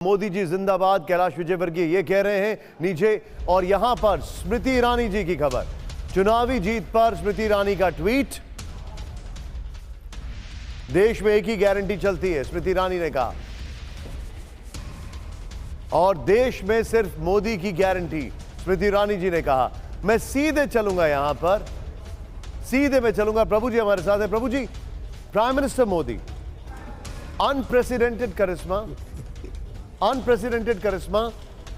मोदी जी जिंदाबाद, कैलाश विजयवर्गीय ये कह रहे हैं नीचे। और यहां पर स्मृति ईरानी जी की खबर, चुनावी जीत पर स्मृति ईरानी का ट्वीट। देश में एक ही गारंटी चलती है, स्मृति ईरानी ने कहा, और देश में सिर्फ मोदी की गारंटी। स्मृति ईरानी जी ने कहा मैं सीधे चलूंगा, यहां पर सीधे मैं चलूंगा। प्रभु जी हमारे साथ है। प्रभु जी, प्राइम मिनिस्टर मोदी, अनप्रेसिडेंटेड करिश्मा,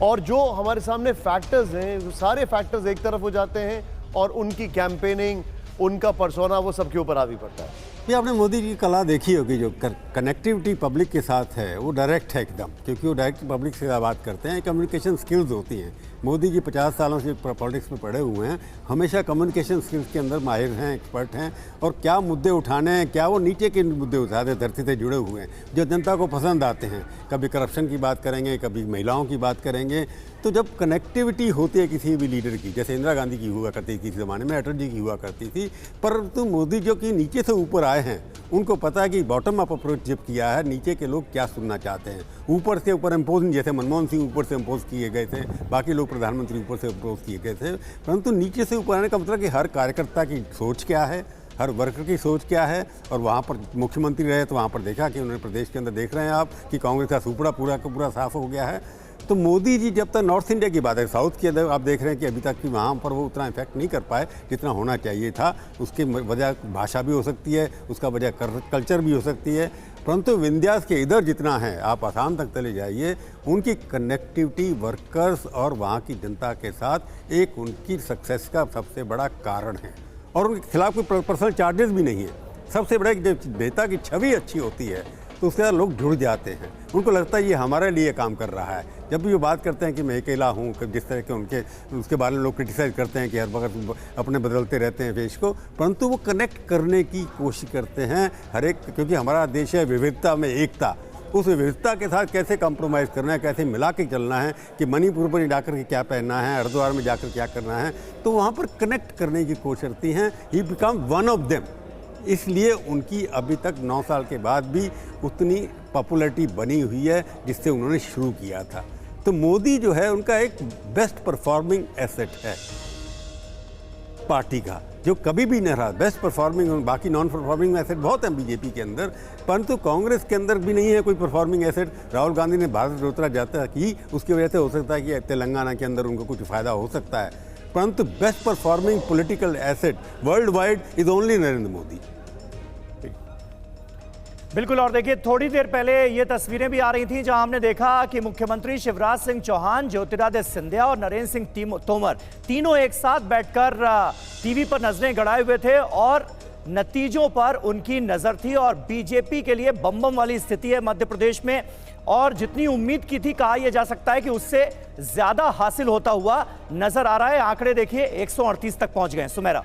और जो हमारे सामने फैक्टर्स हैं, वो सारे फैक्टर्स एक तरफ हो जाते हैं और उनकी कैंपेनिंग, उनका पर्सोना, वो सबके ऊपर हावी पड़ता है। ये आपने मोदी जी की कला देखी होगी, जो कनेक्टिविटी पब्लिक के साथ है वो डायरेक्ट है एकदम, क्योंकि वो डायरेक्ट पब्लिक से बात करते हैं। कम्युनिकेशन स्किल्स होती हैं। मोदी जी 50 सालों से पॉलिटिक्स में पढ़े हुए हैं, हमेशा कम्युनिकेशन स्किल्स के अंदर माहिर हैं, एक्सपर्ट हैं। और क्या मुद्दे उठाने हैं, क्या वो नीचे के मुद्दे उठाते हैं, धरती से जुड़े हुए हैं, जो जनता को पसंद आते हैं। कभी करप्शन की बात करेंगे, कभी महिलाओं की बात करेंगे। तो जब कनेक्टिविटी होती है किसी भी लीडर की, जैसे इंदिरा गांधी की हुआ करती थी किसी ज़माने में, अटल जी की हुआ करती थी, परंतु मोदी जो कि नीचे से ऊपर आए हैं, उनको पता है कि बॉटम अप अप्रोच जब किया है, नीचे के लोग क्या सुनना चाहते हैं। ऊपर से ऊपर इम्पोज, जैसे मनमोहन सिंह ऊपर से इम्पोज किए गए थे, बाकी लोग प्रधानमंत्री ऊपर से इम्पोज किए गए थे, परंतु नीचे से ऊपर आने का मतलब कि हर कार्यकर्ता की सोच क्या है, हर वर्कर की सोच क्या है। और वहाँ पर मुख्यमंत्री रहे तो वहाँ पर देखा कि उन्होंने प्रदेश के अंदर देख रहे हैं आप कि कांग्रेस का सुपड़ा पूरा का पूरा साफ हो गया है। तो मोदी जी जब तक नॉर्थ इंडिया की बात है, साउथ के अंदर आप देख रहे हैं कि अभी तक कि वहाँ पर वो उतना इफेक्ट नहीं कर पाए जितना होना चाहिए था। उसकी वजह भाषा भी हो सकती है, उसका वजह कल्चर भी हो सकती है, परंतु विंध्यास के इधर जितना है, आप आसाम तक चले जाइए, उनकी कनेक्टिविटी वर्कर्स और वहाँ की जनता के साथ एक उनकी सक्सेस का सबसे बड़ा कारण है। और उनके खिलाफ कोई पर्सनल चार्जेस भी नहीं है। सबसे बड़ा जब नेता की छवि अच्छी होती है तो उसके साथ लोग जुड़ जाते हैं, उनको लगता है ये हमारे लिए काम कर रहा है। जब भी वो बात करते हैं कि मैं अकेला हूँ, जिस तरह के उसके बारे में लोग क्रिटिसाइज़ करते हैं कि हर वक्त अपने बदलते रहते हैं फेस को, परंतु वो कनेक्ट करने की कोशिश करते हैं हर एक, क्योंकि हमारा देश है विविधता में एकता। उस विविधता के साथ कैसे कॉम्प्रोमाइज़ करना है, कैसे मिला के चलना है, कि मणिपुर पर जाकर के क्या पहनना है, हरिद्वार में जाकर क्या करना है, तो वहाँ पर कनेक्ट करने की कोशिश करती हैं। He become one of them. इसलिए उनकी अभी तक 9 साल के बाद भी उतनी पॉपुलैरिटी बनी हुई है जिससे उन्होंने शुरू किया था। तो मोदी जो है उनका एक बेस्ट परफॉर्मिंग एसेट है पार्टी का, जो कभी भी नहीं रहा। बेस्ट परफॉर्मिंग, बाकी नॉन परफॉर्मिंग एसेट बहुत हैं बीजेपी के अंदर, परंतु कांग्रेस के अंदर भी नहीं है कोई परफॉर्मिंग एसेट। राहुल गांधी ने भारत जोत्रा जाता की, उसकी वजह से हो सकता है कि तेलंगाना के अंदर उनको कुछ फ़ायदा हो सकता है, परंतु best performing political asset world wide is only Narendra Modi. बिल्कुल। और देखिए, थोड़ी देर पहले ये तस्वीरें भी आ रही थी जहां हमने देखा कि मुख्यमंत्री शिवराज सिंह चौहान, ज्योतिरादित्य सिंधिया और नरेंद्र सिंह तोमर तीनों एक साथ बैठकर टीवी पर नजरें गड़ाए हुए थे और नतीजों पर उनकी नजर थी। और बीजेपी के लिए बम बम वाली स्थिति है मध्य प्रदेश में, और जितनी उम्मीद की थी, कहा यह जा सकता है कि उससे ज्यादा हासिल होता हुआ नजर आ रहा है। आंकड़े देखिए, 138 तक पहुंच गए। सुमेरा।